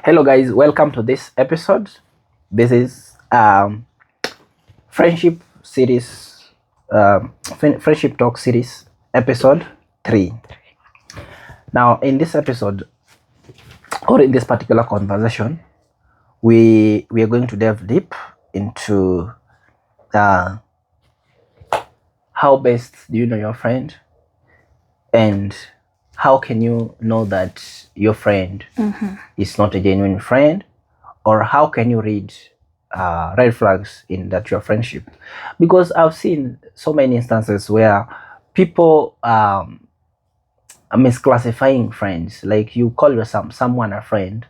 Hello guys, welcome to this episode. This is friendship series, friendship talk series, episode 3. Now in this episode, or in this particular conversation, we are going to delve deep into how best do you know your friend, and how can you know that your friend is not a genuine friend, or how can you read red flags in that your friendship? Because I've seen so many instances where people are misclassifying friends. Like you call someone a friend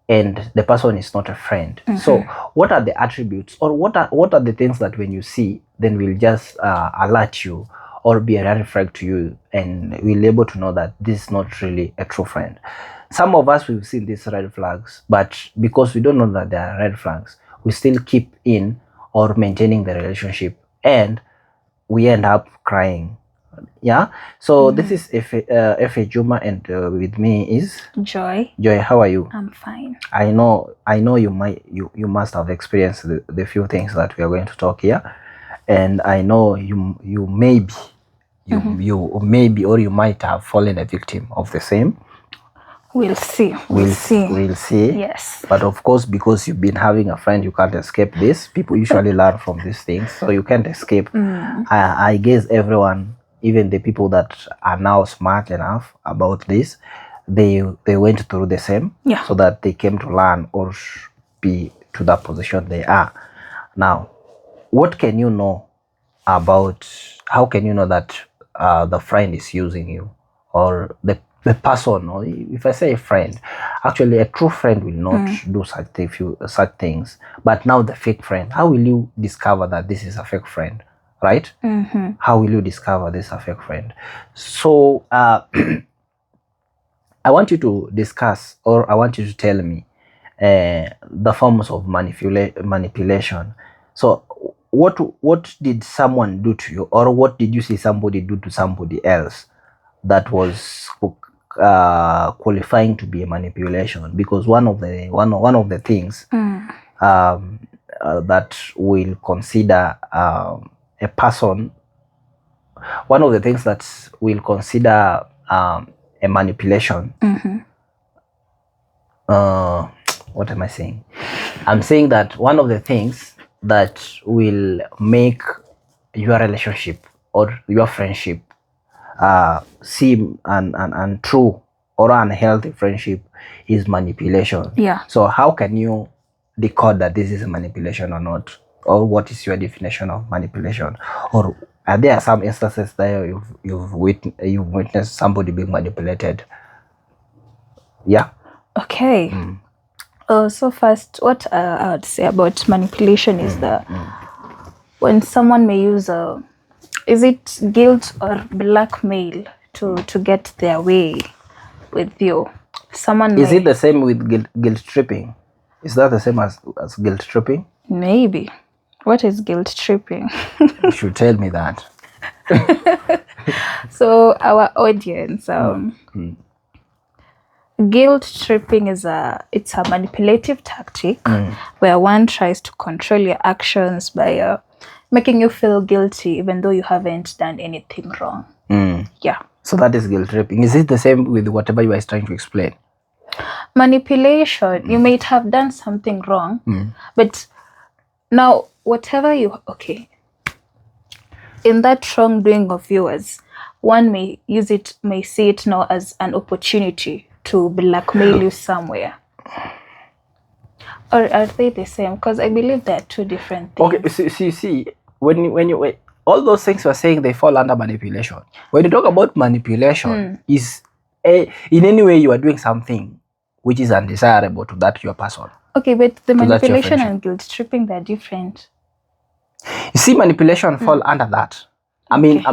and the person is not a friend. So what are the attributes, or what are the things that when you see, then will just alert you or be a red flag to you, and we'll be able to know that this is not really a true friend? Some of us, we've seen these red flags, but because we don't know that they are red flags, we still keep in or maintaining the relationship, and we end up crying. Yeah. So this is F.A. Juma, and with me is Joy. Joy. How are you? I'm fine. I know you must have experienced the few things that we are going to talk here, and I know you maybe you maybe, or you might have fallen a victim of the same. We'll see. We'll see. Yes. But of course, because you've been having a friend, you can't escape this. People usually learn from these things, so you can't escape. I guess everyone, even the people that are now smart enough about this, they went through the same, so that they came to learn or be to that position they are now. What can you know about, how can you know that the friend is using you, or the person? Or if I say a friend, actually a true friend will not do such things. But now the fake friend, how will you discover that this is a fake friend, right? How will you discover this is a fake friend? So I want you to discuss, or I want you to tell me the forms of manipulation. So what did someone do to you, or what did you see somebody do to somebody else that was qualifying to be a manipulation? Because one of the things that we'll consider a person, one of the things that we'll consider a manipulation. What am I saying? I'm saying that one of the things that will make your relationship or your friendship seem untrue or unhealthy friendship is manipulation. Yeah. So how can you decode that this is a manipulation or not? Or what is your definition of manipulation? Or are there some instances that you've witnessed somebody being manipulated? Yeah. Okay. So first, what I would say about manipulation is that when someone may use is it guilt or blackmail to get their way with you? Someone Is it the same with guilt tripping? Is that the same as guilt tripping? Maybe. What is guilt tripping? You should tell me that. So our audience, guilt tripping is it's a manipulative tactic where one tries to control your actions by making you feel guilty even though you haven't done anything wrong. Yeah. So that is guilt tripping. Is it the same with whatever you are trying to explain? Manipulation, you might have done something wrong, but now whatever in that wrongdoing of yours, one may see it now as an opportunity to blackmail you somewhere. Or are they the same? Because I believe they're two different things. Okay, see, when you all those things you're saying, they fall under manipulation. When you talk about manipulation, is in any way you are doing something which is undesirable to that your person. Okay, but the manipulation and guilt tripping, they're different. You see, manipulation fall under that. I mean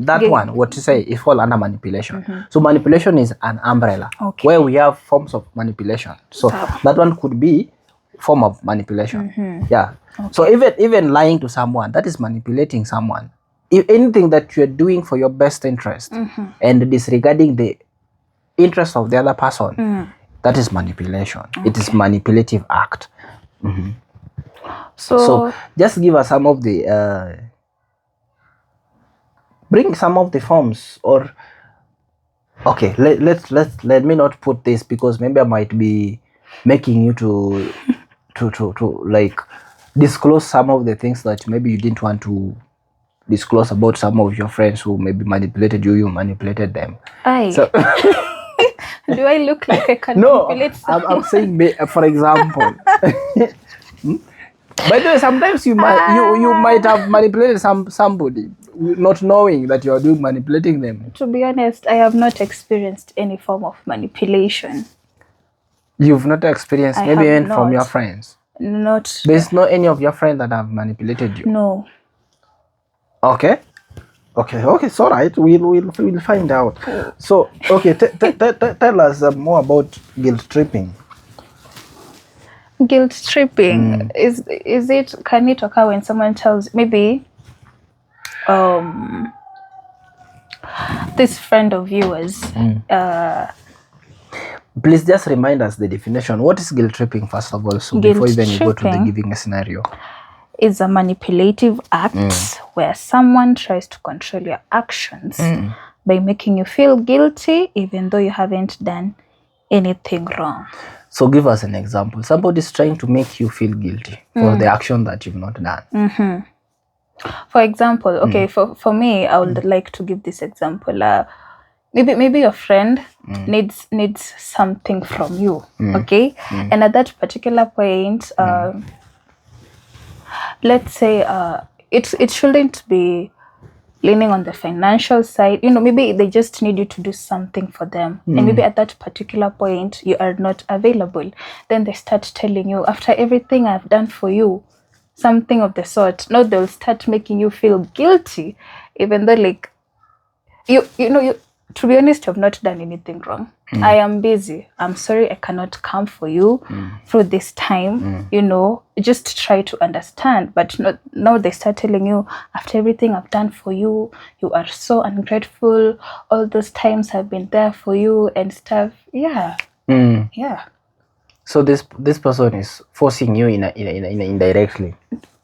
that one, what you say, it fall under manipulation. So manipulation is an umbrella where we have forms of manipulation. So that one could be form of manipulation. Yeah. So even lying to someone, that is manipulating someone. If anything that you're doing for your best interest and disregarding the interest of the other person, That is manipulation. It is manipulative act. So just give us some of the bring some of the forms, or okay, let me not put this, because maybe I might be making you to like disclose some of the things that maybe you didn't want to disclose about some of your friends who maybe manipulated you. You manipulated them. So do I look like I can manipulate someone? I'm saying, for example. By the way, sometimes you might have manipulated somebody not knowing that you are doing manipulating them. To be honest, I have not experienced any form of manipulation. You've not experienced, maybe even from your friends? Not. There's no any of your friends that have manipulated you? No. Okay. It's all right. We'll find out. So, okay, tell us more about guilt tripping. Guilt tripping is it? Can it occur when someone tells maybe this friend of yours? Please just remind us the definition. What is guilt tripping, first of all, so before even you go to the giving a scenario? Is a manipulative act where someone tries to control your actions by making you feel guilty even though you haven't done anything wrong. So give us an example. Somebody's trying to make you feel guilty for the action that you've not done. For example, okay, for me, I would like to give this example. Maybe your friend needs something from you, okay? And at that particular point, let's say it shouldn't be leaning on the financial side. Maybe they just need you to do something for them. And maybe at that particular point, you are not available. Then they start telling you, after everything I've done for you, something of the sort. No, they'll start making you feel guilty, even though, like, you to be honest, you've not done anything wrong. I am busy. I'm sorry I cannot come for you through this time. Just try to understand. But now they start telling you, after everything I've done for you, you are so ungrateful. All those times I've been there for you and stuff. Yeah. Yeah. So this person is forcing you in indirectly.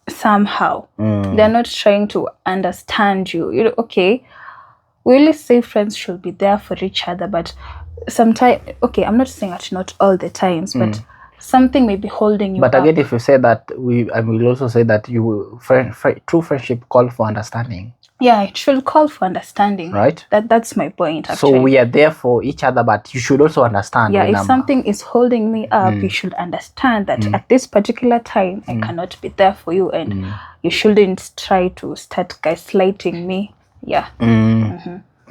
Somehow. They're not trying to understand you. Okay. We always say friends should be there for each other, but sometimes, okay, I'm not saying that not all the times, but something may be holding you But up. again, if you say that, I will also say that true friendship call for understanding. Yeah, it should call for understanding. Right? That's my point, actually. So we are there for each other, but you should also understand. Yeah, if something is holding me up, you should understand that at this particular time, I cannot be there for you, and you shouldn't try to start gaslighting me. Yeah.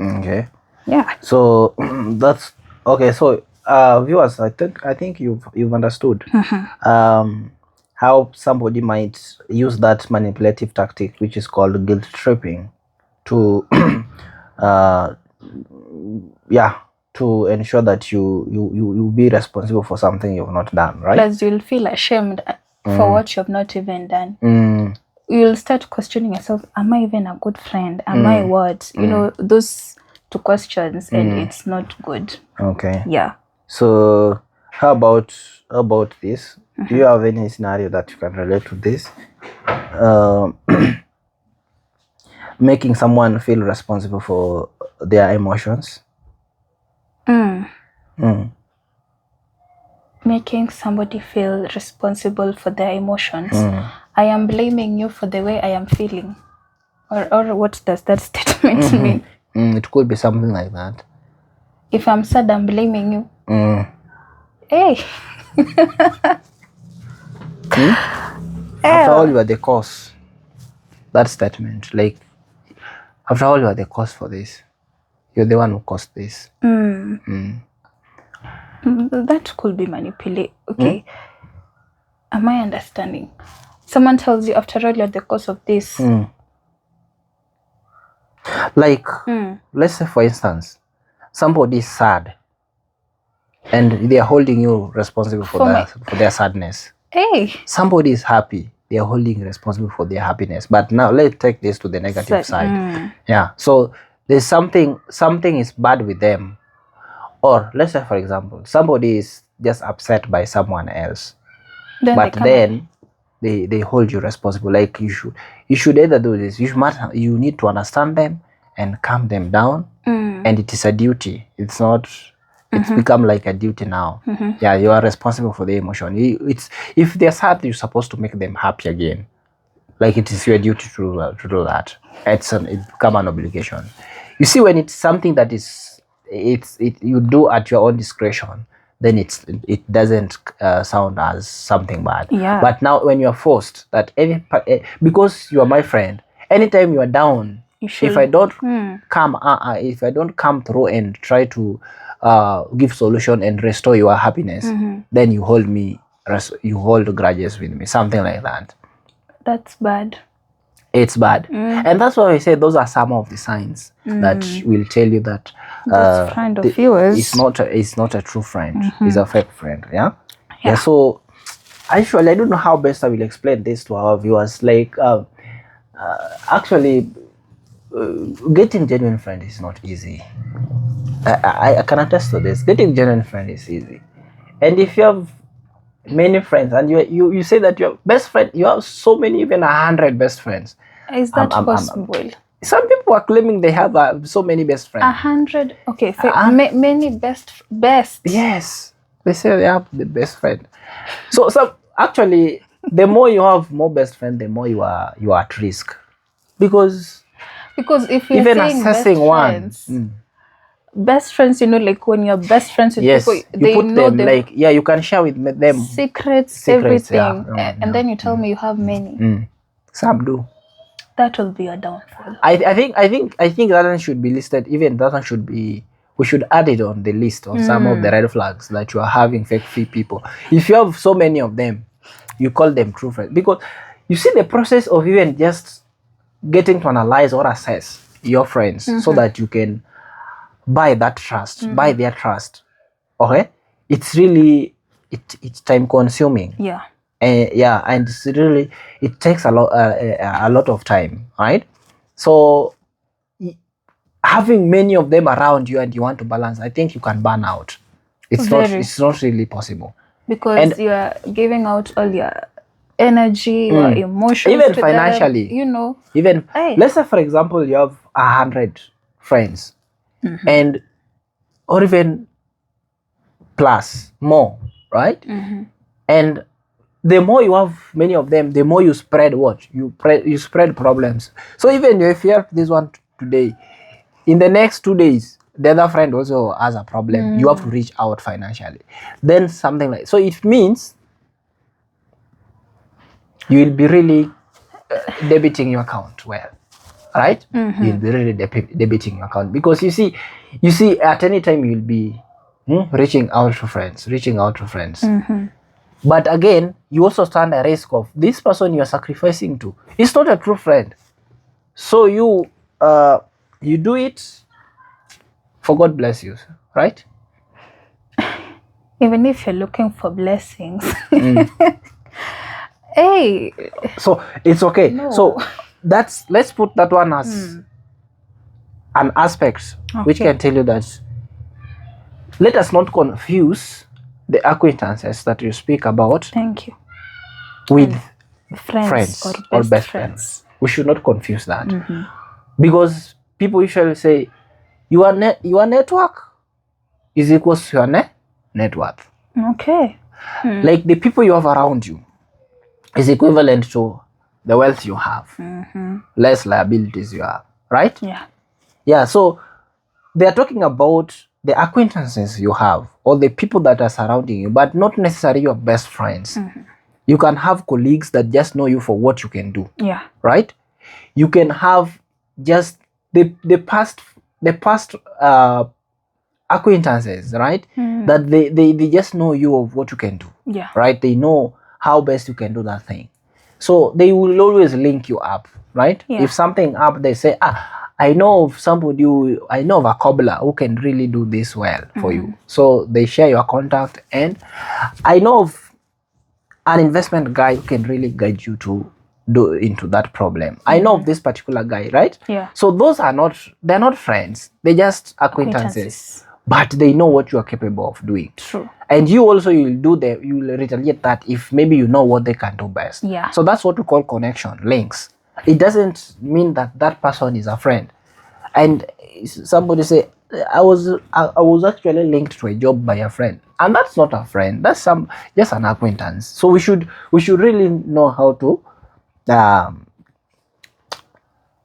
Okay. Yeah. So that's okay. So viewers, I think you've understood how somebody might use that manipulative tactic, which is called guilt tripping, to to ensure that you be responsible for something you've not done, right? Plus, you'll feel ashamed for what you've not even done. You'll start questioning yourself, am I even a good friend? Am I what? Those two questions, and it's not good. Okay. Yeah. So how about this? Do you have any scenario that you can relate to this? Making someone feel responsible for their emotions. Making somebody feel responsible for their emotions. I am blaming you for the way I am feeling. Or what does that statement mean? It could be something like that. If I'm sad, I'm blaming you. Hey. After all, you are the cause. That statement, like, after all, you are the cause for this. You're the one who caused this. That could be manipulated. Okay. Am I understanding? Someone tells you, after all, you're the cause of this. Like, let's say, for instance, somebody is sad and they are holding you responsible for their sadness. Hey. Somebody is happy, they are holding you responsible for their happiness. But now let's take this to the negative side. Yeah. So there's something is bad with them. Or let's say, for example, somebody is just upset by someone else, Then but then they hold you responsible. Like you should either do this. You need to understand them and calm them down. And it is a duty. It's not. It's become like a duty now. Yeah, you are responsible for the emotion. It's if they're sad, you're supposed to make them happy again. Like it is your duty to do that. It become an obligation. You see, when it's something that you do at your own discretion, then it doesn't sound as something bad. Yeah. But now when you are forced that because you are my friend, anytime you are down, if I don't come through and try to give solution and restore your happiness, then you hold grudges with me, something like that. That's bad. It's bad. And that's why I say those are some of the signs that will tell you that this friend of yours is not a true friend. It's a fake friend. Yeah. So actually, I don't know how best I will explain this to our viewers. Like actually, getting genuine friend is not easy. I can attest to this. Getting genuine friend is easy. And if you have many friends and you say that your best friend, you have so many, even 100 best friends. Is that possible? Some people are claiming they have so many best friends. 100? Okay, many best. Yes, they say they have the best friend. So actually, the more you have more best friends, the more you are at risk, because if you're even saying assessing best friends, like when you're best friends with people, they know them, like you can share with them secrets everything, and then you tell me you have many. Some do. That will be a downfall. I think that one should be listed. Even that one should be. We should add it on the list of some of the red flags that you are having fake people. If you have so many of them, you call them true friends, because you see the process of even just getting to analyze or assess your friends so that you can buy that trust, buy their trust. Okay, it's really it's time consuming. Yeah. And it takes a lot of time, right? So having many of them around you and you want to balance, I think you can burn out. It's not really possible, because you are giving out all your energy, your emotions, even financially. Even let's say, for example, you have 100 friends, and or even plus more, right? And the more you have many of them, the more you spread you spread problems. So even if you have this one today, in the next 2 days, the other friend also has a problem. You have to reach out financially. Then something like so. It means you will be really debiting your account well, right? You'll be really debiting your account, because you see at any time you'll be reaching out to friends. But again, you also stand a risk of this person you're sacrificing to. It's not a true friend. So you do it for God bless you, right? Even if you're looking for blessings. Hey. So it's okay. No. So let's put that one as an aspect which can tell you that let us not confuse the acquaintances that you speak about. Thank you. With friends or best friends. We should not confuse that. Because people usually say your network is equals to your net worth. Okay. Like the people you have around you is equivalent to the wealth you have, less liabilities you have, right? Yeah. So they are talking about the acquaintances you have or the people that are surrounding you, but not necessarily your best friends. You can have colleagues that just know you for what you can do. Right? You can have just the past acquaintances, right? That they just know you of what you can do. Right? They know how best you can do that thing. So they will always link you up, right? If something up, they say, I know of somebody I know of a cobbler who can really do this well for you. So they share your contact, and I know of an investment guy who can really guide you to do into that problem. I know of this particular guy, right? So those they're not friends. They're just acquaintances. But they know what you are capable of doing. True. And you also, you will retaliate that if maybe you know what they can do best. Yeah. So that's what we call connection, links. It doesn't mean that that person is a friend. And somebody say, I was actually linked to a job by a friend, and that's not a friend. That's just an acquaintance. So we should really know how to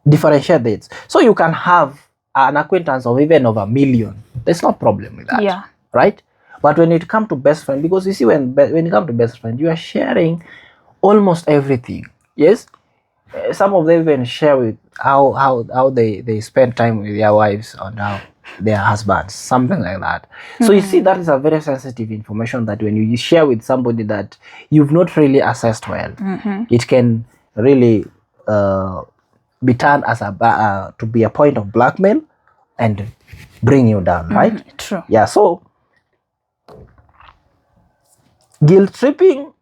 differentiate it. So you can have an acquaintance of even over 1 million. There's no problem with that. Yeah. Right? But when it comes to best friend, because you see, when it comes to best friend, you are sharing almost everything. Yes. Some of them even share with how they spend time with their wives or now their husbands, something like that. So you see, that is a very sensitive information that when you share with somebody that you've not really assessed well, it can really be turned as to be a point of blackmail and bring you down, right? True. Yeah. So guilt tripping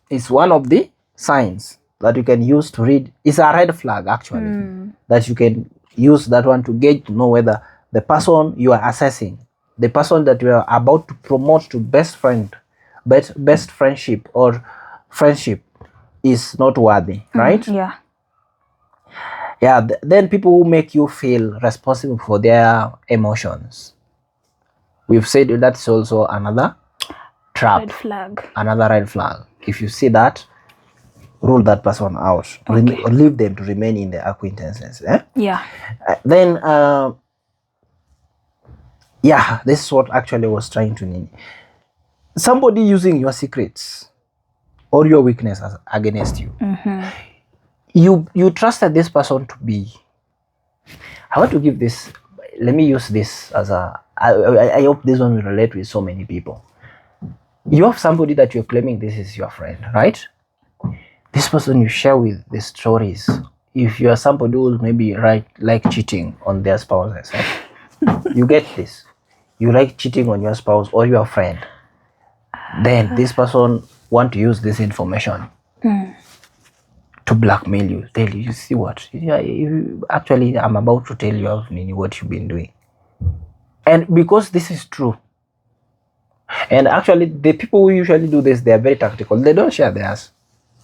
is one of the signs that you can use to read. It's a red flag, actually, that you can use that one to gauge, to know whether the person you are assessing, the person that you are about to promote to best friendship or friendship, is not worthy, right? Yeah. Yeah. Then people who make you feel responsible for their emotions. We've said that's also another trap. Red flag. Another red flag. If you see that, rule that person out. Okay. Leave them to remain in the acquaintances. Yeah. Then, yeah, this is what actually was trying to mean. Somebody using your secrets or your weakness against you. You trusted this person to be. I want to give this. Let me use this as a. I hope this one will relate with so many people. You have somebody that you're claiming this is your friend, right? This person you share with the stories. If you are somebody who maybe like cheating on their spouses, you get this. You like cheating on your spouse or your friend. Then this person want to use this information to blackmail you. Tell you, you see what? Actually, I'm about to tell you what you've been doing. And because this is true, and actually the people who usually do this, they are very tactical. They don't share theirs.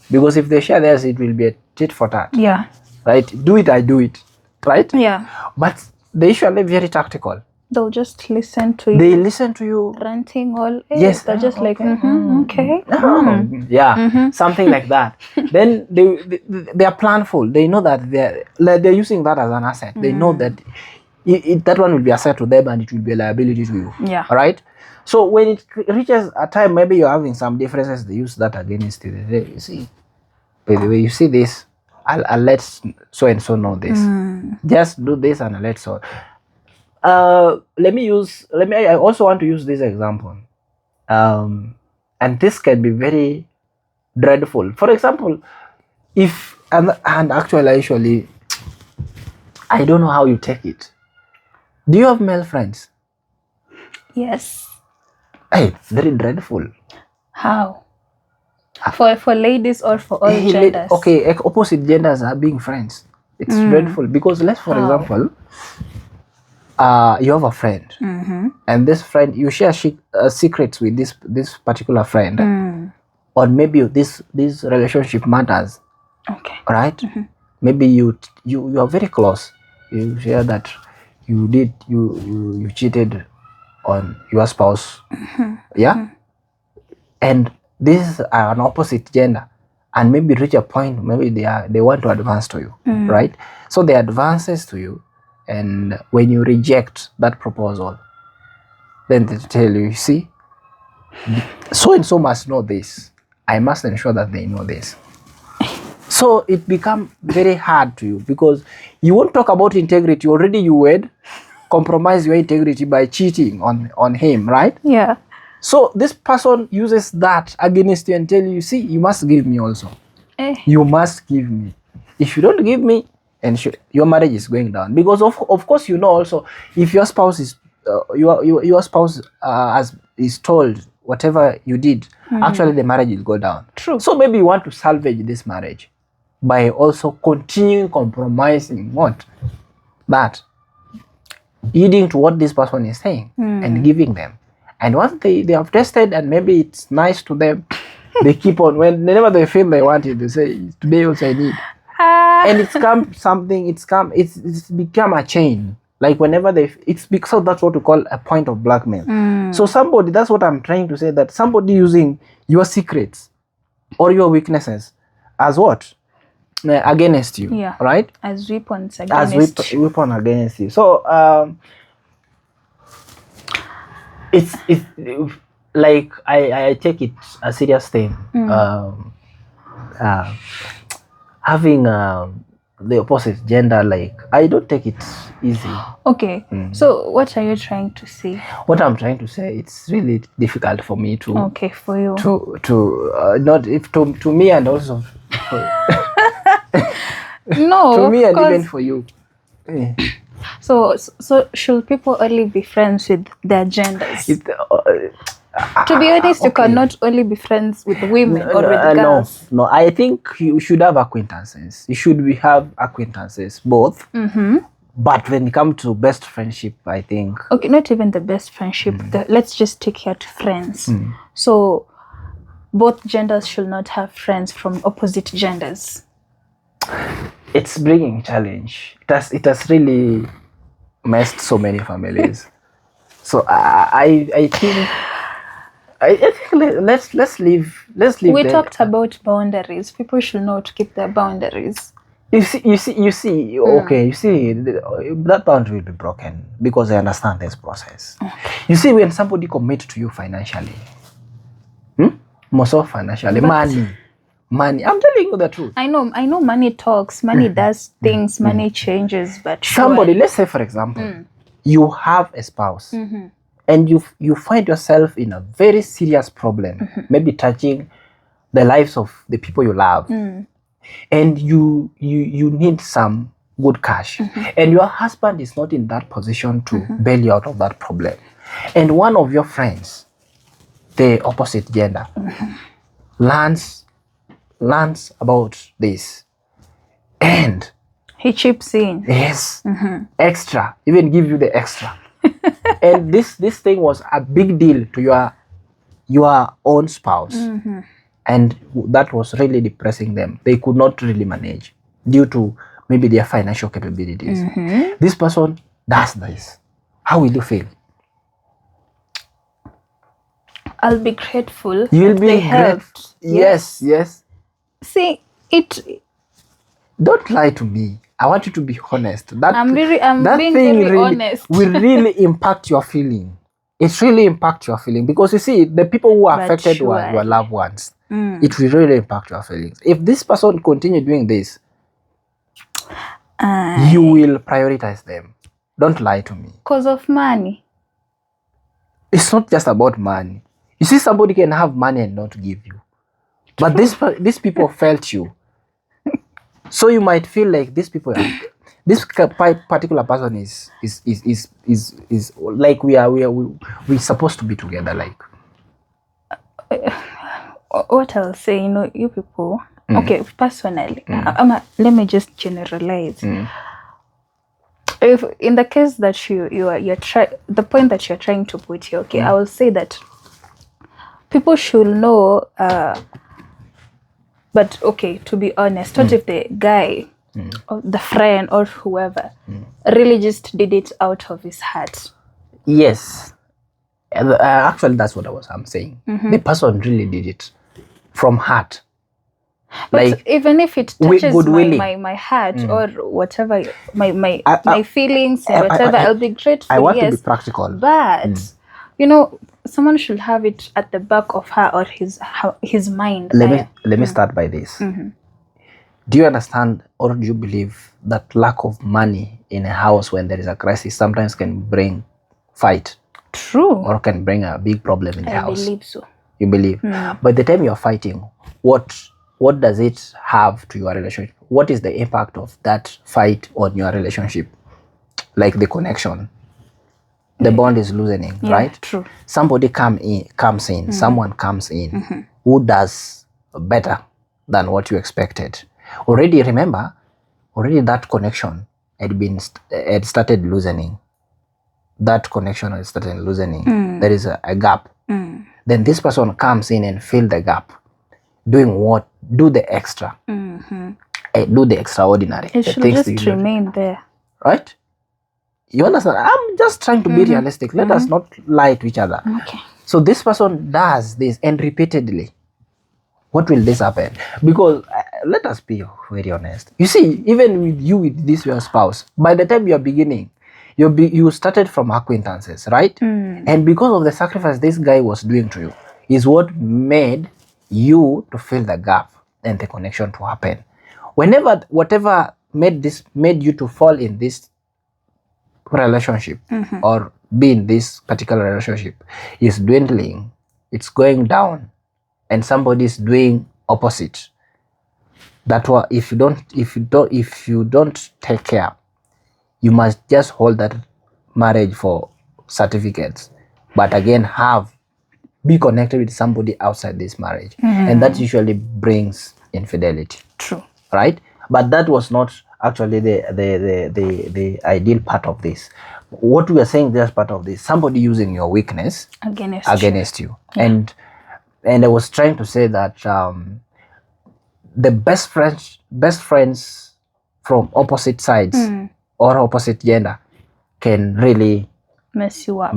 Because if they share theirs, it will be a tit for tat. Yeah. Right? Do it, I do it. Right? Yeah. But they usually very tactical. They'll just listen to you. They listen to you. Ranting all. Yes. They're just like, okay. Yeah. Something like that. Then they are planful. They know that they're using that as an asset. They know that that one will be asset to them and it will be a liability to you. Yeah. All right? So when it reaches a time, maybe you're having some differences, they use that against you. You see, by the way, you see this, I'll let so and so know this. Just do this and I'll let so. I also want to use this example. And this can be very dreadful. For example, if, and actually, I don't know how you take it. Do you have male friends? Yes. Hey, it's very dreadful. How? For ladies or for all genders? Okay, opposite genders are being friends. It's dreadful because for example, you have a friend, and this friend, you share secrets with this particular friend, or maybe this relationship matters. Okay. Right? Maybe you are very close. You share that you cheated on your spouse. Yeah. And this is an opposite gender, and maybe reach a point, maybe they want to advance to you, right? So they advances to you, and when you reject that proposal, then they tell you, see, so and so must know this. I must ensure that they know this. So it becomes very hard to you because you won't talk about integrity. Already you would compromise your integrity by cheating on him, right? Yeah. So this person uses that against you and tell you, see, you must give me also. You must give me. If you don't give me, and your marriage is going down. Because of course, you know also, if your spouse is your spouse is told whatever you did, actually the marriage will go down. True. So maybe you want to salvage this marriage by also continuing compromising that, heeding to what this person is saying and giving them. And once they have tested and maybe it's nice to them, they keep on. Whenever they feel they want it, they say, today also I need. And it's become a chain. Like whenever so that's what we call a point of blackmail. So that's what I'm trying to say, that somebody using your secrets or your weaknesses as what? Against you. Yeah. Right? As weapons against you. Weapon against you. So it's like I take it a serious thing. Having the opposite gender, like I don't take it easy. Okay. So what are you trying to say? What I'm trying to say, it's really difficult for me to Okay, for you not if to me, and also no to me and even for you. So should people only be friends with their genders? To be honest, you cannot only be friends with women or with girls. No, I think you should have acquaintances. You should have acquaintances, both. But when it comes to best friendship, I think... Okay, not even the best friendship. Let's just take here to friends. So both genders should not have friends from opposite genders. It's bringing challenge. It has really messed so many families. So I think let's leave. We talked about boundaries. People should know to keep their boundaries. You see. Okay, you see, that boundary will be broken because I understand this process. You see, when somebody commits to you financially, more so financially, money. I'm telling you the truth. I know. Money talks. Money does things. Money changes. But somebody, let's say, for example, you have a spouse. And you find yourself in a very serious problem, maybe touching the lives of the people you love, and you need some good cash, and your husband is not in that position to bail you out of that problem, and one of your friends, the opposite gender, learns about this, and he chips in. Yes, extra, even give you the extra. And this thing was a big deal to your own spouse, and that was really depressing them. They could not really manage due to maybe their financial capabilities. This person does this. How will you feel? I'll be grateful. You'll be grateful. Yes. See it. Don't lie to me. I want you to be honest. I'm being very honest. Will really impact your feeling. It really impacts your feeling, because you see, the people who are affected were your loved ones. It will really impact your feelings. If this person continue doing this, you will prioritize them. Don't lie to me. Because of money. It's not just about money. You see, somebody can have money and not give you, but these people felt you. So you might feel like this particular person is like we supposed to be together. Like, what I'll say, you people. Okay, personally, let me just generalize. If in the case that you're the point that you're trying to put here, okay, I will say that people should know. But okay, to be honest, what if the guy or the friend or whoever really just did it out of his heart? Yes. Actually, that's what I'm saying. The person really did it from heart. But like, even if it touches my heart or whatever, my feelings and whatever, I'll be grateful. I want to be practical. But, someone should have it at the back of her or his mind. Let me start by this. Do you understand, or do you believe that lack of money in a house when there is a crisis sometimes can bring fight? True. Or can bring a big problem in the house? I believe so. You believe? But the time you're fighting, what does it have to your relationship? What is the impact of that fight on your relationship? Like the connection. The bond is loosening, right? True. Somebody comes in, someone comes in who does better than what you expected. Already that connection had started loosening. that connection is starting loosening. There is a gap. Then this person comes in and fill the gap. Doing what? Do the extra. Do the extraordinary. It should just remain there. Right? You understand? I'm just trying to be realistic. Let us not lie to each other. Okay. So this person does this and repeatedly. What will this happen? Because let us be very honest. You see, even with you, with this your spouse, by the time you're beginning, you started from acquaintances, right? And because of the sacrifice this guy was doing to you, is what made you to fill the gap and the connection to happen. Whatever made you to fall in this relationship or be in this particular relationship is dwindling, it's going down, and somebody is doing opposite. That what if you don't take care, you must just hold that marriage for certificates, but again be connected with somebody outside this marriage, and that usually brings infidelity. True. Right? But that was not actually the ideal part of this. What we are saying, there's part of this, somebody using your weakness against you. Yeah. And I was trying to say that the best friends from opposite sides or opposite gender can really mess you up.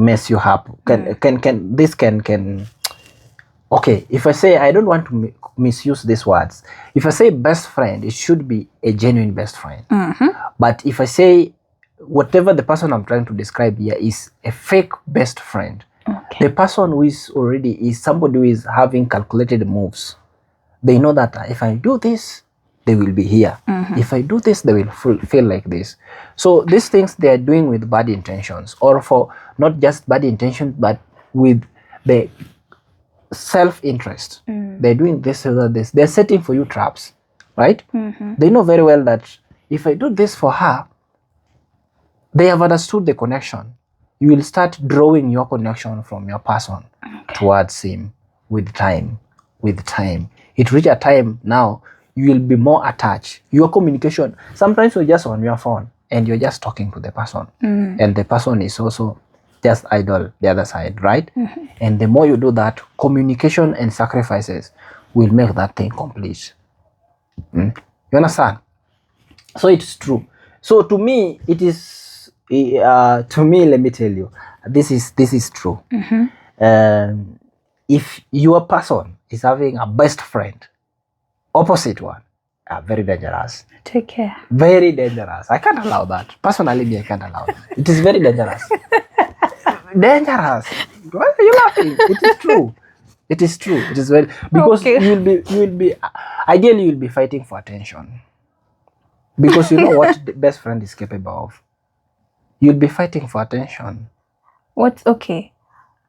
Okay, if I say, I don't want to misuse these words. If I say best friend, it should be a genuine best friend. But if I say whatever the person I'm trying to describe here is a fake best friend, the person who is somebody who is having calculated moves. They know that if I do this, they will be here. If I do this, they will feel like this. So these things they are doing with bad intentions, or for not just bad intentions, but with the self-interest. They're doing this or this. They're setting for you traps, right? They know very well that if I do this for her, they have understood the connection. You will start drawing your connection from your person towards him with time. It reach a time now you will be more attached. Your communication, sometimes you're just on your phone and you're just talking to the person, and the person is also just idle the other side, right? And the more you do that, communication and sacrifices will make that thing complete. You understand? So it's true. So to me, it is to me, let me tell you, this is true. If your person is having a best friend, opposite one, very dangerous. Take care. Very dangerous. I can't allow that. Personally, I can't allow that. It is very dangerous. Dangerous. Why are you laughing? It is true. It is true. It is very, because you will be ideally you'll be fighting for attention. Because you know what the best friend is capable of. You'll be fighting for attention.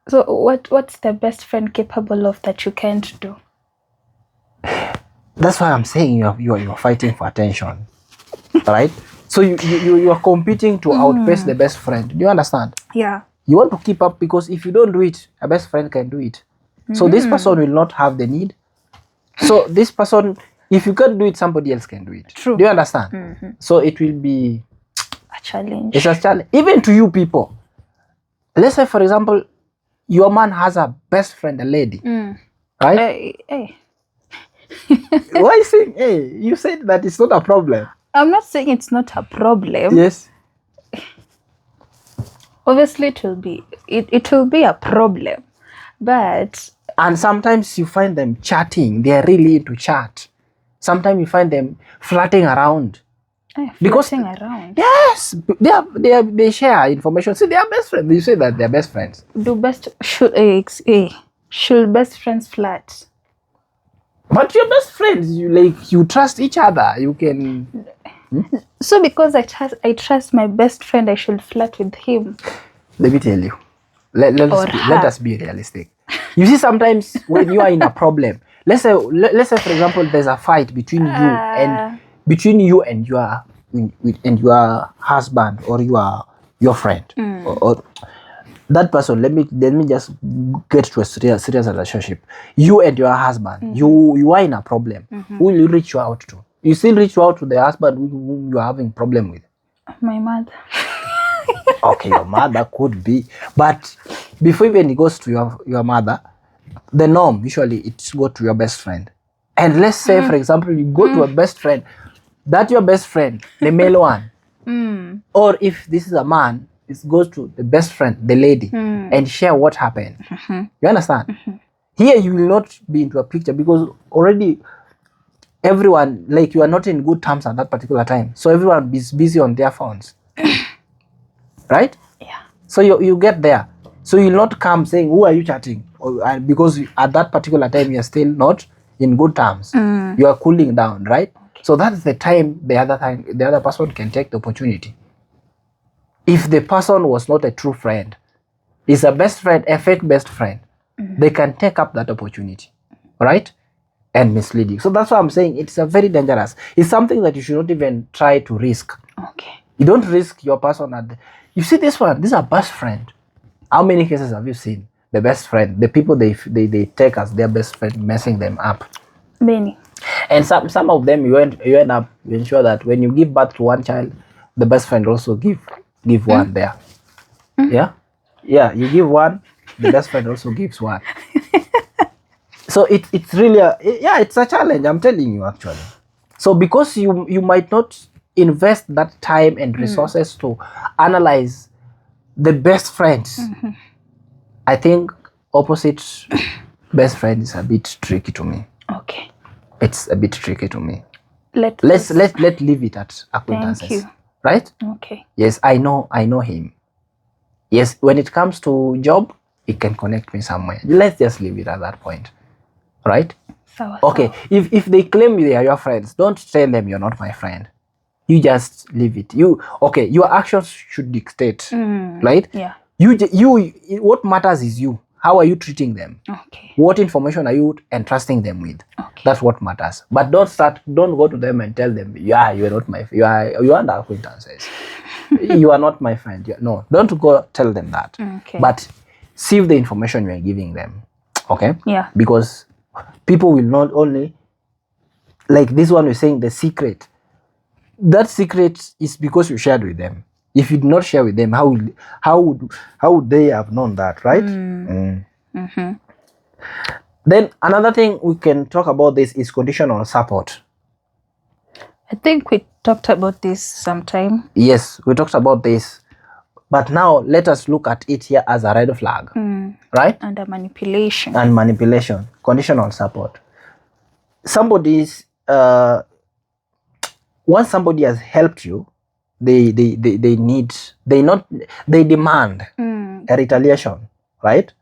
So what's the best friend capable of that you can't do? That's why I'm saying you're fighting for attention, right? So you are competing to outpace the best friend. Do you understand? Yeah. You want to keep up, because if you don't do it, a best friend can do it. So this person will not have the need. So this person, if you can't do it, somebody else can do it. True. Do you understand? So it will be a challenge. It's a challenge, even to you people. Let's say, for example, your man has a best friend, a lady, right? Hey. Why saying hey? You said that it's not a problem. I'm not saying it's not a problem. Yes. Obviously, it will be a problem, but and sometimes you find them chatting. They are really into chat. Sometimes you find them flirting around. Flirting around. Yes, they share information. See, they are best friends. You say that they're best friends. Should best friends flirt? But you're best friends. You trust each other. You can. So because I trust my best friend, I should flirt with him. Let me tell you. Let us be realistic. You see, sometimes when you are in a problem, let's say for example, there's a fight between you and your husband or your friend or that person. Let me just get to a serious relationship. You and your husband, you are in a problem. Who will you reach out to? You still reach out to the husband whom you are having problem with? My mother. Okay, your mother could be, but before even it goes to your mother, the norm usually it's go to your best friend. And let's say, for example, you go to a best friend, that your best friend, the male one, or if this is a man, it goes to the best friend, the lady, and share what happened. You understand? Here you will not be into a picture because already everyone, like, you are not in good terms at that particular time, so everyone is busy on their phones. Right? Yeah. So you get there, so you'll not come saying who are you chatting, or because at that particular time you're still not in good terms. You are cooling down, right? So that's the time the other person can take the opportunity. If the person was not a true friend, is a best friend, a fake best friend, they can take up that opportunity, right? And mislead you. So that's why I'm saying it's a very dangerous. It's something that you should not even try to risk. Okay. You don't risk your person you see this one, this is a best friend. How many cases have you seen? The best friend, the people they take as their best friend, messing them up. Many. And some of them you end up, you ensure that when you give birth to one child, the best friend also give one there. Yeah, you give one, the best friend also gives one. So it's really it's a challenge, I'm telling you, actually. So because you might not invest that time and resources to analyze the best friends, I think opposite best friend is a bit tricky to me. Okay. It's a bit tricky to me. Let's leave it at acquaintances. Thank you. Right? Okay. Yes, I know him. Yes, when it comes to job, it can connect me somewhere. Let's just leave it at that point. Right? Okay. If they claim they are your friends, don't tell them you're not my friend. You just leave it. Your actions should dictate. Right? Yeah. You what matters is you. How are you treating them? Okay. What information are you entrusting them with? Okay. That's what matters. But don't go to them and tell them, you are not my, you are under acquaintances. You are not my friend. No, don't go tell them that. Okay. But see the information you are giving them. Okay? Yeah. Because people will not only, like this one we're saying, the secret. That secret is because you shared with them. If you did not share with them, how would they have known that, right? Then another thing we can talk about this is conditional support. I think we talked about this sometime. Yes, we talked about this. But now let us look at it here as a red flag. Right? Under manipulation. And manipulation. Conditional support. Once somebody has helped you, they demand a retaliation, right?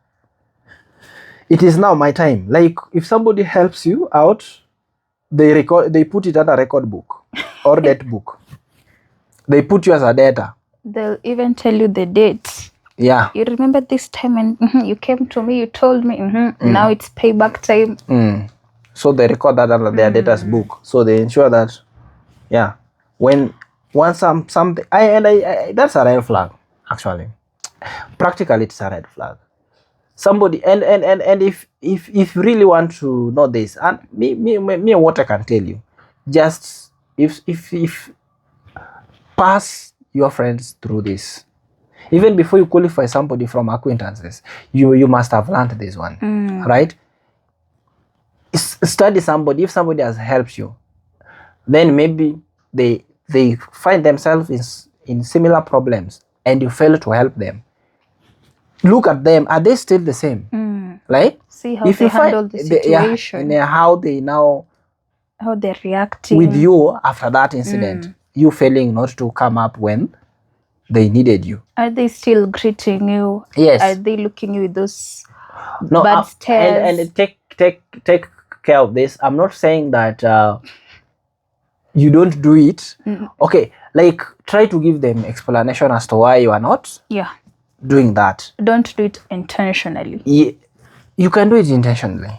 It is now my time. Like if somebody helps you out, they put it at a record book or debt book. They put you as a debtor. They'll even tell you the dates. Yeah. You remember this time and you came to me, you told me, now it's payback time. So they record that under their debtor's book. So they ensure that, once something, that's a red flag, actually. Practically, it's a red flag. Somebody, and if you really want to know this, and me what I can tell you, just if pass your friends through this. Even before you qualify somebody from acquaintances, you must have learned this one, right? Study somebody. If somebody has helped you, then maybe they find themselves in similar problems and you fail to help them. Look at them. Are they still the same? Right? See how they handle the situation. And how they're reacting with you after that incident. You failing not to come up when they needed you. Are they still greeting you? Yes. Are they looking you with those bad stares? And take care of this. I'm not saying that you don't do it. Okay, like try to give them explanation as to why you are not doing that. Don't do it intentionally. You can do it intentionally.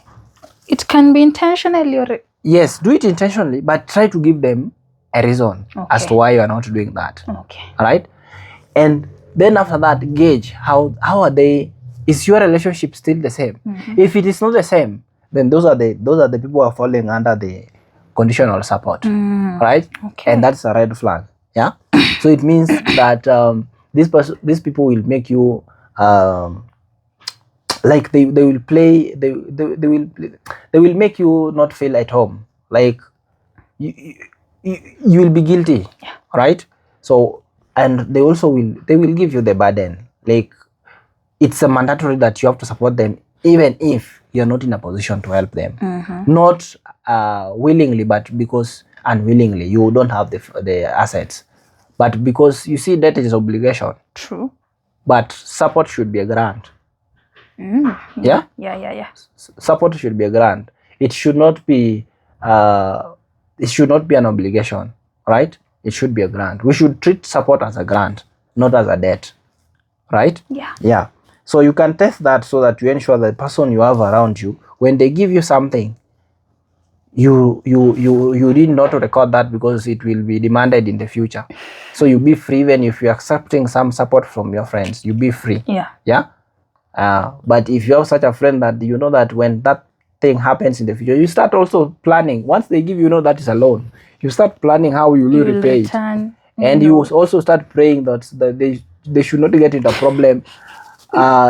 It can be intentionally or... Yes, do it intentionally, but try to give them a reason as to why you are not doing that. Okay. All right? And then after that, gauge how are they, is your relationship still the same? If it is not the same, then those are the people who are falling under the conditional support. Right? Okay. And that's a red flag. Yeah? So it means that these people will make you like they will play they will make you not feel at home, like you will be guilty, right? So, and they will give you the burden, like it's a mandatory that you have to support them even if you're not in a position to help them. Not willingly, but because unwillingly you don't have the assets, but because you see debt is obligation. True. But support should be a grant. Yeah. Support should be a grant. It should not be an obligation, right? It should be a grant. We should treat support as a grant, not as a debt, right? Yeah. So you can test that so that you ensure the person you have around you, when they give you something, you need not to record that because it will be demanded in the future. So you be free. Even if you're accepting some support from your friends, you be free. Yeah. But if you have such a friend that you know that when that thing happens in the future, you start also planning. Once they give you know that is a loan, you start planning how you will repay it, and you also start praying that they should not get into a problem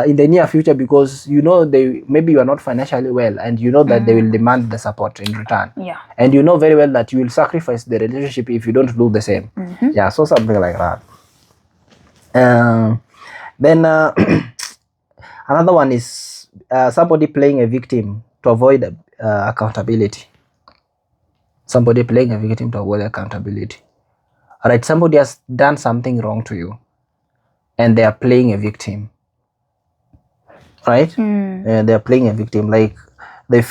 in the near future, because you know maybe you are not financially well, and you know that they will demand the support in return. And you know very well that you will sacrifice the relationship if you don't do the same. Yeah, so something like that. Then another one is somebody playing a victim to avoid accountability. Somebody playing a victim to avoid accountability. All right, somebody has done something wrong to you, and they are playing a victim. Right? They are playing a victim. Like they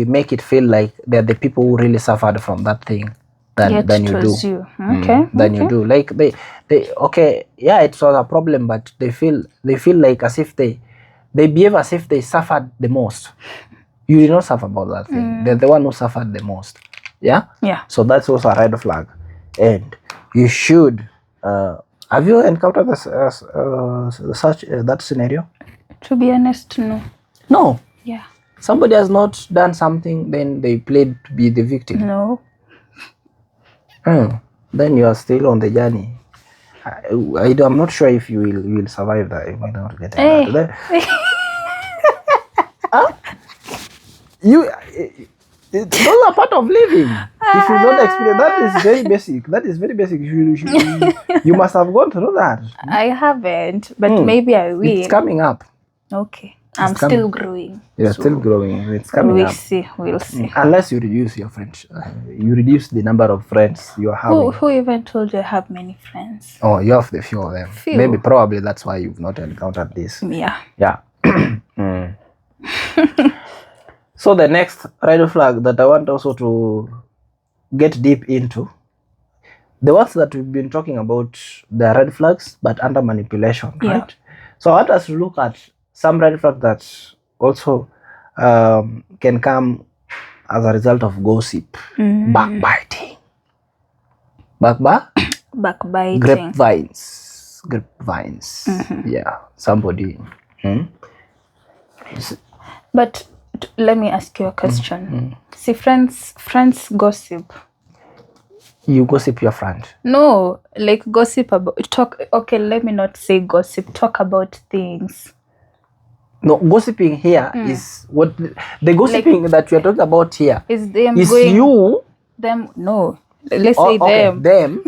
make it feel like they're the people who really suffered from that thing than you do. Than you do. Like they okay, yeah, it was a problem, but they feel like as if they behave as if they suffered the most. You did not suffer about that thing. They're the one who suffered the most. Yeah. So that's also a red flag, and you should. Have you encountered this, such that scenario? To be honest, no. No. Yeah. Somebody has not done something, then they played to be the victim. No. Then you are still on the journey. I'm not sure if you will survive that. You might not get that. Those are part of living. If you don't experience that, is very basic. That is very basic. You must have gone through that. I haven't, but maybe I will. It's coming up. Okay. I'm still growing. You're still growing. It's coming up. We'll see. Unless you reduce your friends. You reduce the number of friends you are having. Who even told you I have many friends? Oh, you have the few of them. Maybe, probably that's why you've not encountered this. Yeah. So the next red flag that I want also to get deep into, the ones that we've been talking about, the red flags, but under manipulation, right? So I want us to look at some red flags that also can come as a result of gossip, backbiting, grapevines. Yeah, somebody. But let me ask you a question. See, friends gossip. You gossip your friend? No, like gossip about talk. Okay, let me not say gossip. Talk about things. No, gossiping here is what the gossiping like, that we are talking about here is them. Is going, you them? No, let's say them. Them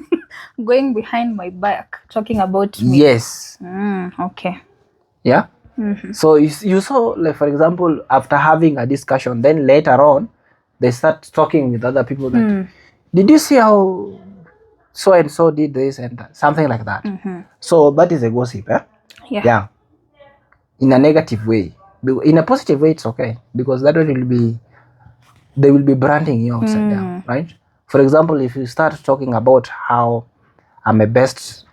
going behind my back talking about me. Yes. Okay. Yeah. So you saw, like for example, after having a discussion, then later on, they start talking with other people that did you see how so and so did this and something like that. So that is a gossip, eh? Yeah. In a negative way. In a positive way, it's okay, because that will be they will be branding you outside there, right? For example, if you start talking about how I'm a best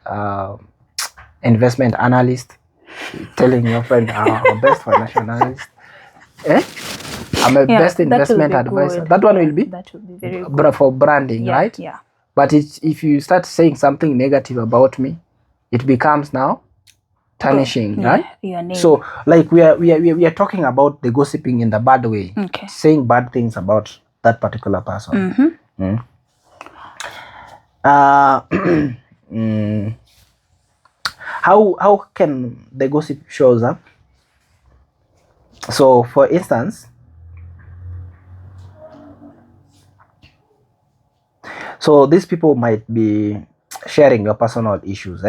investment analyst, telling your friend I'm a best financial analyst, I'm a best investment advisor. That one will be very good for branding, right? Yeah. But if you start saying something negative about me, it becomes now tarnishing, right? Your name. So like we are talking about the gossiping in the bad way, saying bad things about that particular person. how can the gossip shows up? So for instance, so these people might be sharing your personal issues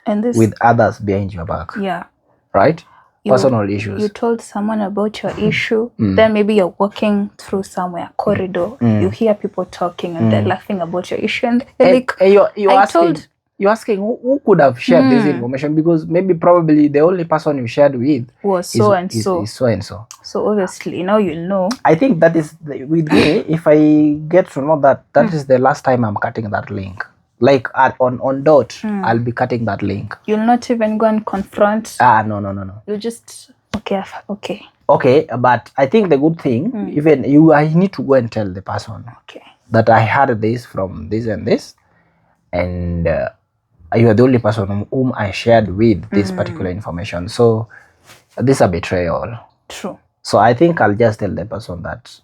And this, with others behind your back, yeah, right? you, Personal issues. you told someone about your issue, then maybe you're walking through somewhere, corridor, you hear people talking and they're laughing about your issue, and they're like, you're asking who could have shared this information, because maybe probably the only person you shared with was so and so. is so and so. So obviously now you know. I think that is with me. If I get to know that is the last time I'm cutting that link, like on dot, I'll be cutting that link. You'll not even go and confront. No. You just okay. But I think the good thing, even I need to go and tell the person that I heard this from this and this, and you are the only person whom I shared with this particular information. So this is a betrayal. True. So I think I'll just tell the person that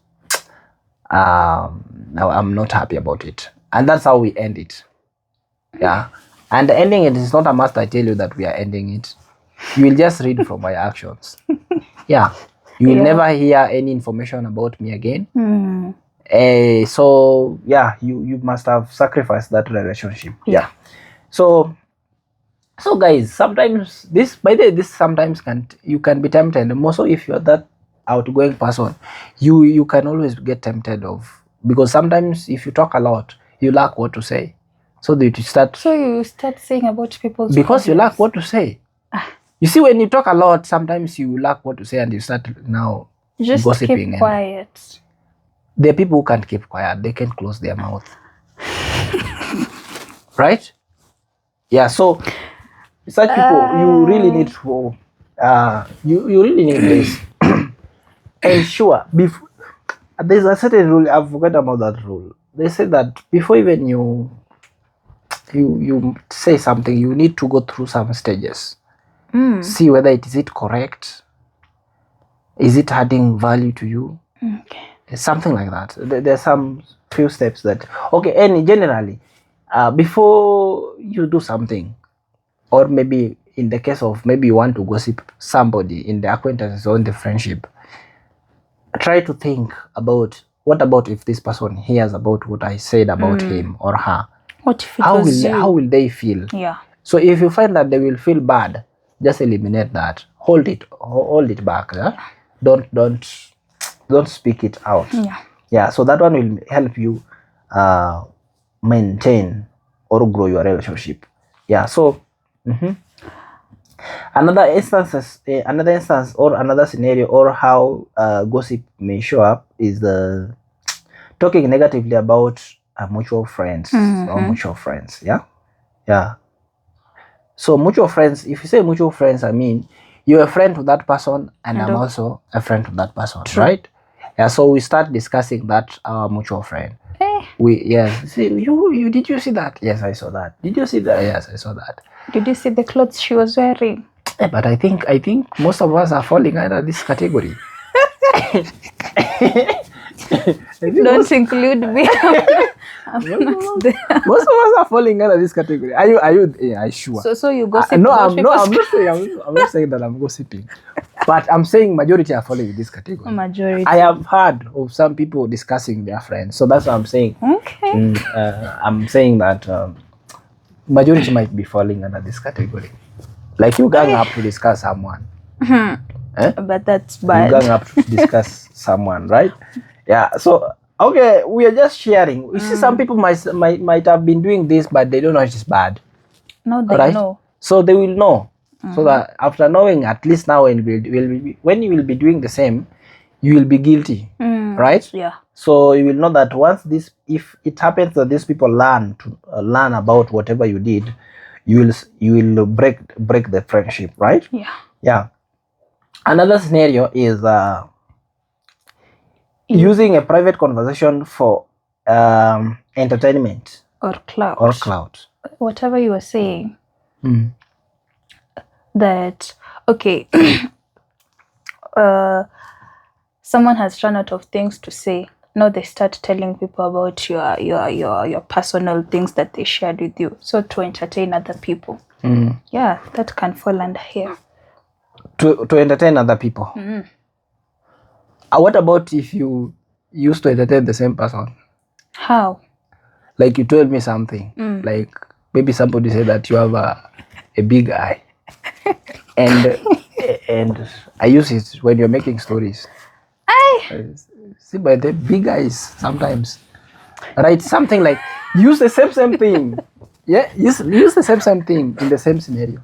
I'm not happy about it, and that's how we end it. Yeah, and ending it is not a must. I tell you that we are ending it. You will just read from my actions. Yeah, you will never hear any information about me again. So yeah, you must have sacrificed that relationship. Yeah. So guys, sometimes this sometimes you can be tempted. And also if you're that outgoing person, you can always get tempted of, because sometimes if you talk a lot, you lack what to say. So that you start saying about people's because problems. You lack what to say. You see, when you talk a lot, sometimes you lack what to say, and you start now just gossiping. Keep quiet. There are people who can't keep quiet; they can close their mouth. Right? Yeah. So such people, you really need to. You really need this. Ensure before there's a certain rule. I've forgotten about that rule. They say that before even you say something, you need to go through some stages. See whether is it correct, is it adding value to you, something like that. There's some few steps that and generally before you do something, or maybe in the case of maybe you want to gossip somebody in the acquaintance or in the friendship, try to think about what about if this person hears about what I said about him or her. What if how will they feel? Yeah. So if you find that they will feel bad, just eliminate that. Hold it back. Yeah? Don't speak it out. Yeah. So that one will help you maintain or grow your relationship. Yeah. So another instance or another scenario or how gossip may show up is the talking negatively about mutual friends or mutual friends. Yeah. So mutual friends, if you say mutual friends, I mean you're a friend to that person and I'm also a friend to that person. True. Right? Yeah. So we start discussing that our mutual friend. See, you did you see that? Yes, I saw that. Did you see that? Yes, I saw that. Did you see the clothes she was wearing? But I think most of us are falling under this category. Don't include me. I'm not there. Most of us are falling under this category. Are you? Yeah, sure. So you gossip? No, I'm not saying that I'm gossiping, but I'm saying majority are falling in this category. Majority. I have heard of some people discussing their friends, so that's what I'm saying. Okay. I'm saying that majority might be falling under this category. Like you gang up to discuss someone. But that's bad. You gang up to discuss someone, right? Yeah. So we are just sharing. You see, some people might have been doing this, but they don't know it's bad. No, they know. So they will know. So that after knowing, at least now when you will be doing the same, you will be guilty, right? Yeah. So you will know that if it happens that these people learn about whatever you did, you will break the friendship, right? Yeah. Yeah. Another scenario is using a private conversation for entertainment or clout. Whatever you were saying. That someone has run out of things to say. Now they start telling people about your personal things that they shared with you, so to entertain other people. Yeah, that can fall under here. To entertain other people. What about if you used to entertain the same person? How? Like you told me something, like maybe somebody said that you have a big eye, and I use it when you're making stories. See, by the big eyes sometimes, right? Something like use the same thing. Yeah, use the same thing in the same scenario.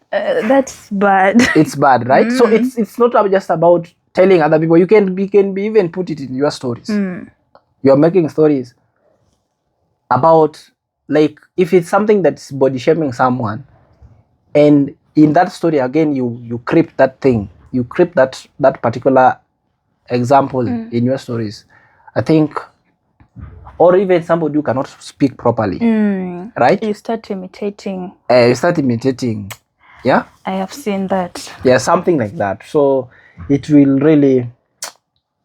That's bad. It's bad, right? So it's not just about telling other people. You can be even put it in your stories. You are making stories about, like, if it's something that's body shaming someone, and in that story again you creep that thing, you creep that particular example in your stories, I think. Or even somebody who cannot speak properly, right? You start imitating. Yeah, I have seen that. Yeah, something like that. So it will really,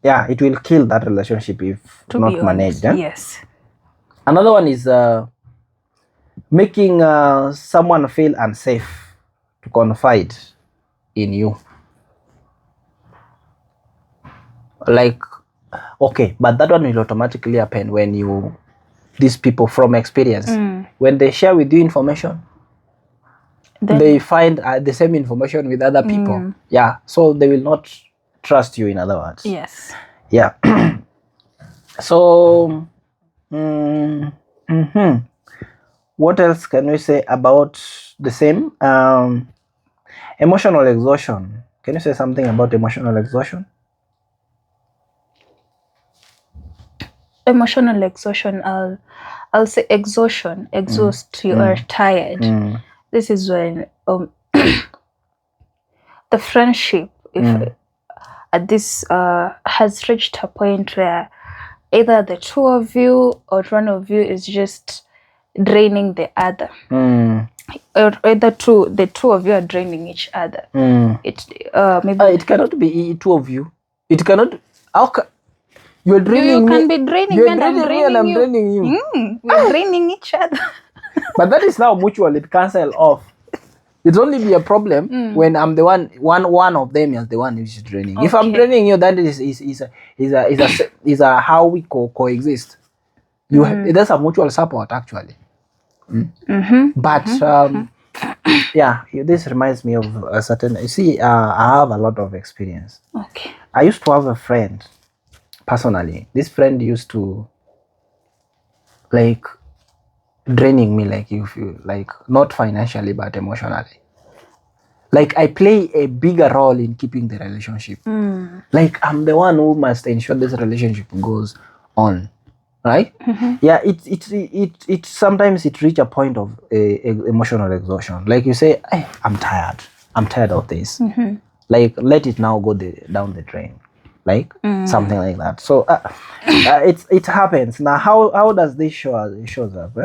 it will kill that relationship if To not be honest, managed. Yeah? yes. Another one is making someone feel unsafe to confide in you. Like, okay, but that one will automatically happen when these people from experience, when they share with you information, then they find the same information with other people. Yeah, so they will not trust you, in other words. Yes. Yeah. So, what else can we say about the same? Emotional exhaustion. Can you say something about emotional exhaustion? Emotional exhaustion. I'll say exhaustion. Exhaust. You are tired. This is when the friendship, if at this has reached a point where either the two of you or one of you is just draining the other, or either the two of you are draining each other. It maybe it cannot be two of you. It cannot. You're draining you me. can be draining You're me and I'm draining me and I'm draining you. We're draining each other. But that is now mutual. It cancel off. It only be a problem when I'm the one of them is the one who's draining. Okay. If I'm draining you, that is a how we coexist. There's a mutual support actually. But yeah, this reminds me of a certain. You see, I have a lot of experience. Okay. I used to have a friend. Personally, this friend used to like draining me, like if you like, not financially but emotionally. Like I play a bigger role in keeping the relationship. Like I'm the one who must ensure this relationship goes on, right? Yeah, it sometimes it reach a point of emotional exhaustion. Like you say, hey, I'm tired of this. Like let it now go down the drain. Like something like that. So it happens. Now how does this shows up?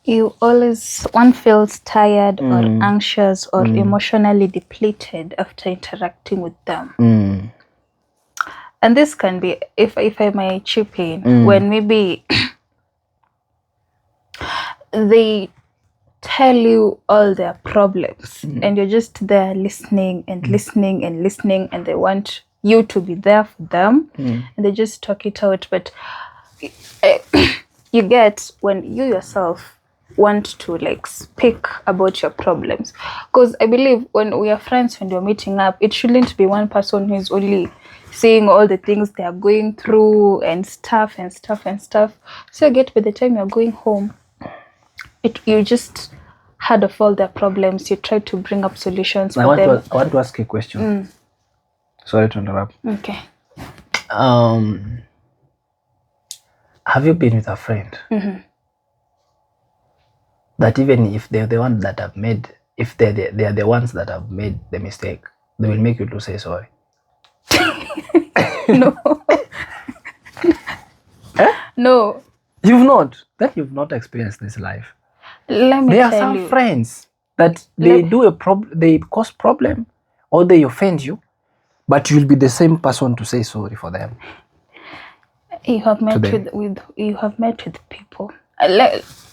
One feels tired or anxious or emotionally depleted after interacting with them. And this can be, if I may chip in, when maybe they tell you all their problems and you're just there listening and listening and listening, and they want you to be there for them, and they just talk it out. But you get when you yourself want to like speak about your problems, because I believe when we are friends, when you're meeting up, it shouldn't be one person who is only saying all the things they are going through and stuff. So you get, by the time you're going home, you just heard of all their problems. You try to bring up solutions for them. I want to ask a question. Sorry to interrupt. Okay. Have you been with a friend that even if they're the ones that have made, if they're the ones that have made the mistake, they will make you to say sorry? No. No. You've not experienced this life. Let me there tell are some you. friends that they they cause problem, or they offend you, but you'll be the same person to say sorry for them. You have met with people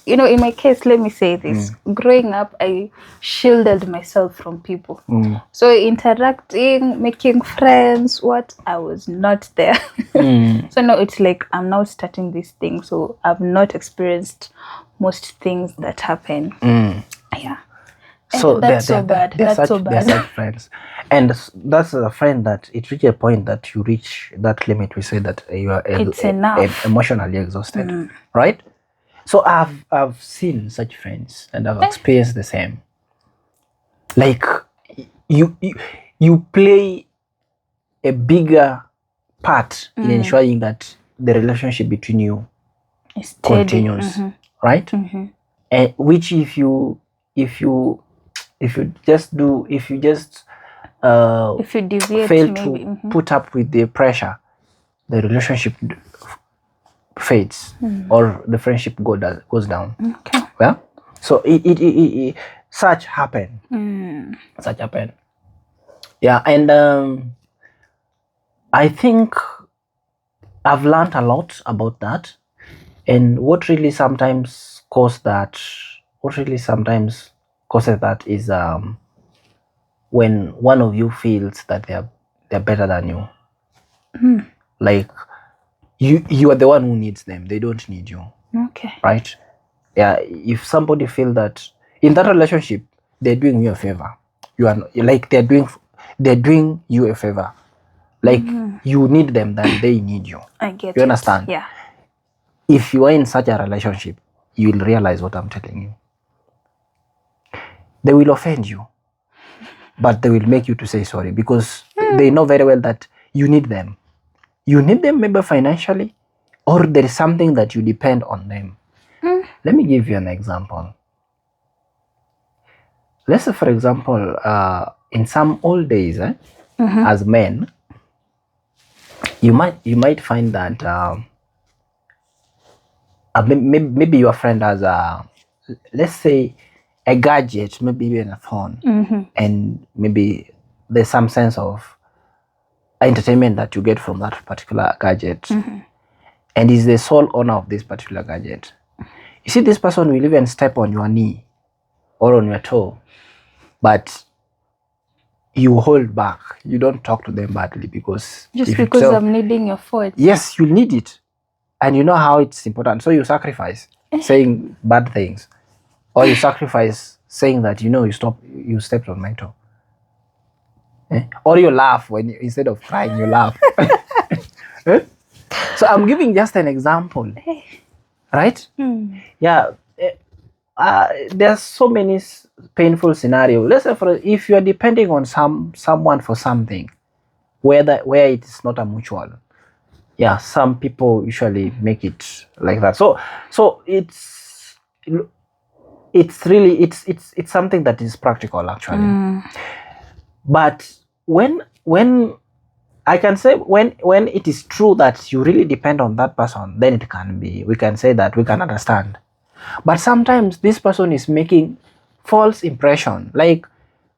You know, in my case, let me say this. Growing up, I shielded myself from people. So interacting, making friends, I was not there. So now it's like I'm now starting this thing. So I've not experienced most things that happen. Yeah. So That's so bad. That's so they're bad. such friends, and that's a friend that it reaches a point that you reach that limit. We say that you are It's enough. emotionally exhausted, right? So I've seen such friends and I've experienced the same. Like you you, you play a bigger part in ensuring that the relationship between you It's steady. continues, right? And which if you just If you deviate, fail maybe. to put up with the pressure, the relationship fades or the friendship goes down. Okay. Yeah. So it such happen. Such happen. Yeah, and I think I've learned a lot about that. And what really sometimes causes that is when one of you feels that they're better than you. Like you are the one who needs them. They don't need you. Okay. Right? Yeah. If somebody feel that in that relationship they're doing you a favor, you are like they're doing you a favor. Like you need them than they need you. I get you it. understand? Yeah. If you are in such a relationship, you will realize what I'm telling you. They will offend you, but they will make you to say sorry because they know very well that you need them. You need them maybe financially, or there is something that you depend on them. Let me give you an example. Let's say, for example, in some old days, as men, you might find that maybe your friend has let's say a gadget, maybe even a phone, and maybe there's some sense of entertainment that you get from that particular gadget, and is the sole owner of this particular gadget. You see, this person will even step on your knee or on your toe, but you hold back. You don't talk to them badly because Just because I'm needing your phone. Yes, you need it, and you know how it's important. So you sacrifice saying bad things, or you sacrifice saying that you stepped on my toe, or you laugh instead of crying, you laugh. So I'm giving just an example, right? Yeah. There's so many painful scenarios. Let's say if you are depending on someone for something, where it is not a mutual. Yeah, some people usually make it like that. So it's really it's something that is practical actually. But when I can say when it is true that you really depend on that person, then we can say that we can understand. But sometimes this person is making false impression. Like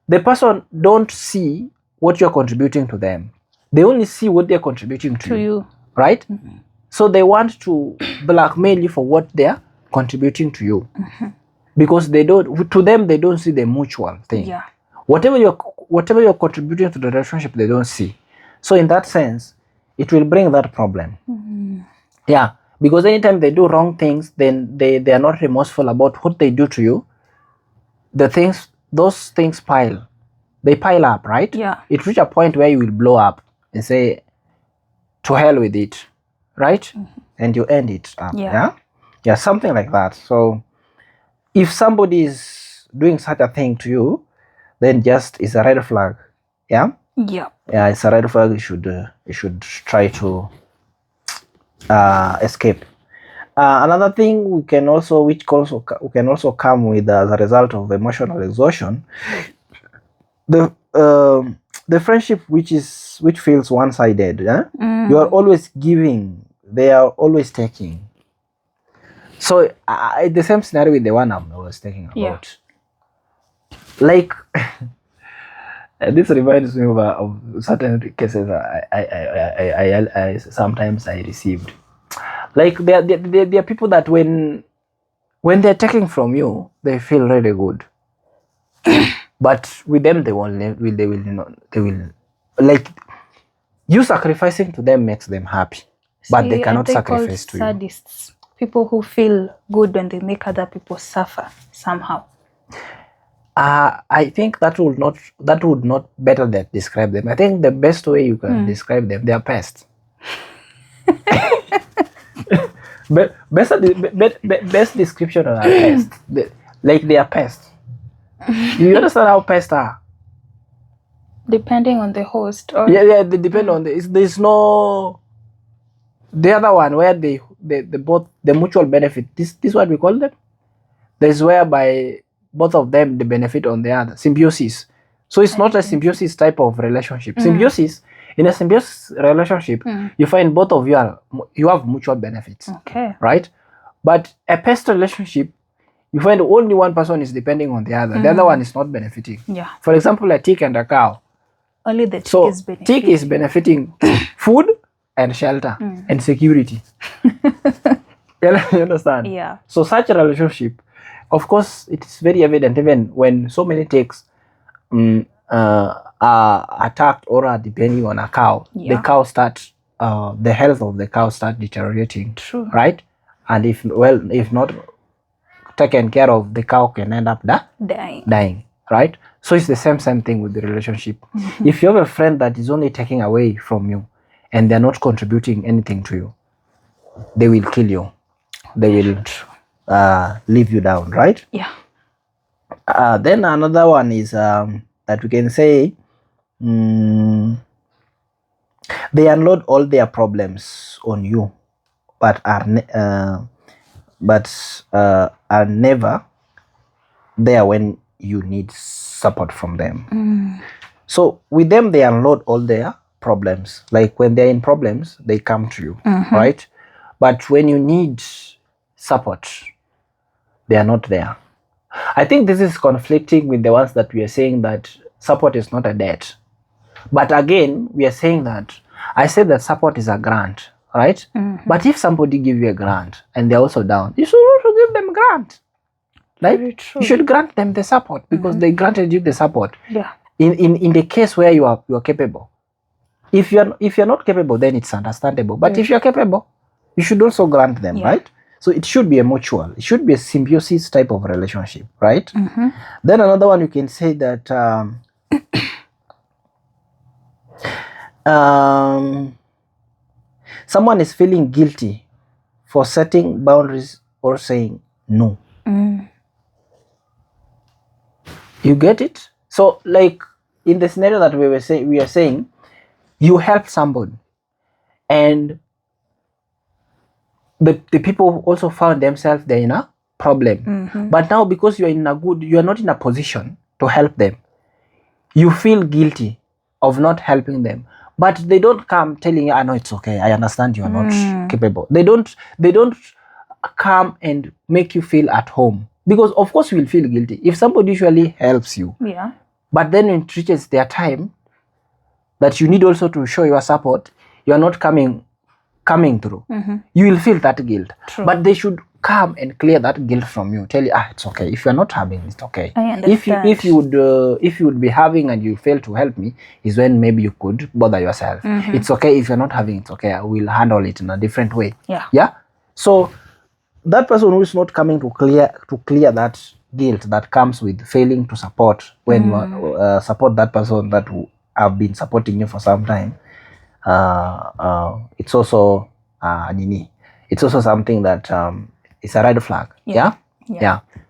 the person don't see what you're contributing to them. They only see what they're contributing to you. Right? So they want to blackmail you for what they're contributing to you. Because they don't see the mutual thing. Yeah. Whatever you're contributing to the relationship, they don't see. So in that sense, it will bring that problem. Yeah. Because anytime they do wrong things, then they are not remorseful about what they do to you. Those things they pile up, right? Yeah. It reach a point where you will blow up and say, to hell with it, right? And you end it up. Yeah, something like that. So if somebody is doing such a thing to you, then just it's a red flag. Yeah. It's a red flag. You should try to escape. Another thing which can also come with as a result of emotional exhaustion, the friendship which feels one-sided. You are always giving, they are always taking. So the same scenario with the one I was talking about. Like this reminds me of certain cases I sometimes I received. Like there are people that when when they're taking from you, they feel really good. But with them, they will like, you sacrificing to them makes them happy, but they cannot sacrifice to sadists? People who feel good when they make other people suffer somehow. I think that would not better that describe them. I think the best way you can describe them, they are pests. Best description of a pest, they are pests. You understand how pests are? Depending on the host. Or they depend on there's no the other one where they both the mutual benefit. This is what we call them. There's whereby both of them they benefit on the other, symbiosis. So it's not a symbiosis type of relationship. Symbiosis, in a symbiosis relationship, you find both of you have mutual benefits. Okay. Right? But a pest relationship, you find only one person is depending on the other. The other one is not benefiting. Yeah. For example, a tick and a cow. Only the tick is benefiting. Tick is benefiting food and shelter and security. You understand? Yeah. So such a relationship, of course, it is very evident even when so many ticks are attacked or are depending on a cow. Yeah. The cow starts, the health of the cow starts deteriorating. True. Right? And if not taken care of, the cow can end up dying. Right? So it's the same thing with the relationship. If you have a friend that is only taking away from you and they're not contributing anything to you, they will kill you. They will leave you down, right? Yeah. Then another one is that we can say they unload all their problems on you, but are never there when you need support from them. So with them, they unload all their problems. Like when they're in problems, they come to you, right? But when you need support, they are not there. I think this is conflicting with the ones that we are saying that support is not a debt. But again, we are saying that I said that support is a grant, right? But if somebody give you a grant and they're also down, you should also give them a grant. Like, you should grant them the support because they granted you the support. Yeah. In the case where you are capable. If you're not capable, then it's understandable. But if you're capable, you should also grant them, right? So it should be a mutual. It should be a symbiosis type of relationship, right? Then another one, you can say that someone is feeling guilty for setting boundaries or saying no. You get it? So, like in the scenario that we are saying, you help somebody, and the people also found themselves they're in a problem. But now because you are not in a position to help them, you feel guilty of not helping them. But they don't come telling you, I know it's okay, I understand you are not capable. They don't come and make you feel at home. Because of course you will feel guilty. If somebody usually helps you, but then when it reaches their time that you need also to show your support, you are not coming through, you will feel that guilt. True. But they should come and clear that guilt from you. Tell you, it's okay. If you're not having, it's okay. I understand. If you would be having and you fail to help me, is when maybe you could bother yourself. It's okay if you're not having, it's okay. I will handle it in a different way. Yeah. So that person who is not coming to clear that guilt that comes with failing to support when you support that person that have been supporting you for some time. It's also it's also something that it's a red flag. Yeah.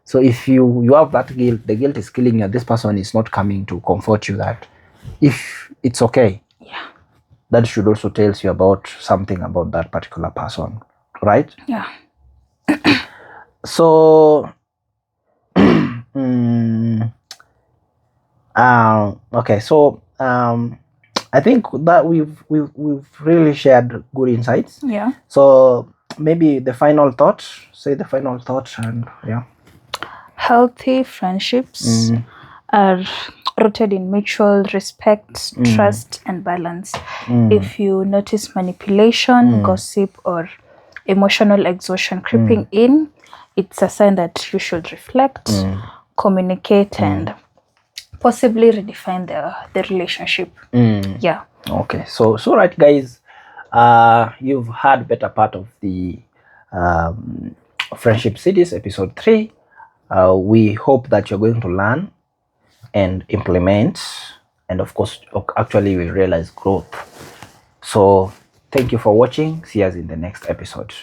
So if you have that guilt, the guilt is killing you. This person is not coming to comfort you that if it's okay. That should also tell you about something about that particular person, right? Yeah. So okay, so I think that we've really shared good insights. Yeah. So maybe the final thought, and healthy friendships are rooted in mutual respect, trust, and balance. If you notice manipulation, gossip, or emotional exhaustion creeping in, it's a sign that you should reflect, communicate, and possibly redefine the relationship. Yeah. Okay, so right, guys, you've had better part of the friendship series, episode 3. We hope that you're going to learn and implement, and of course actually we realize growth. So thank you for watching. See us in the next episode.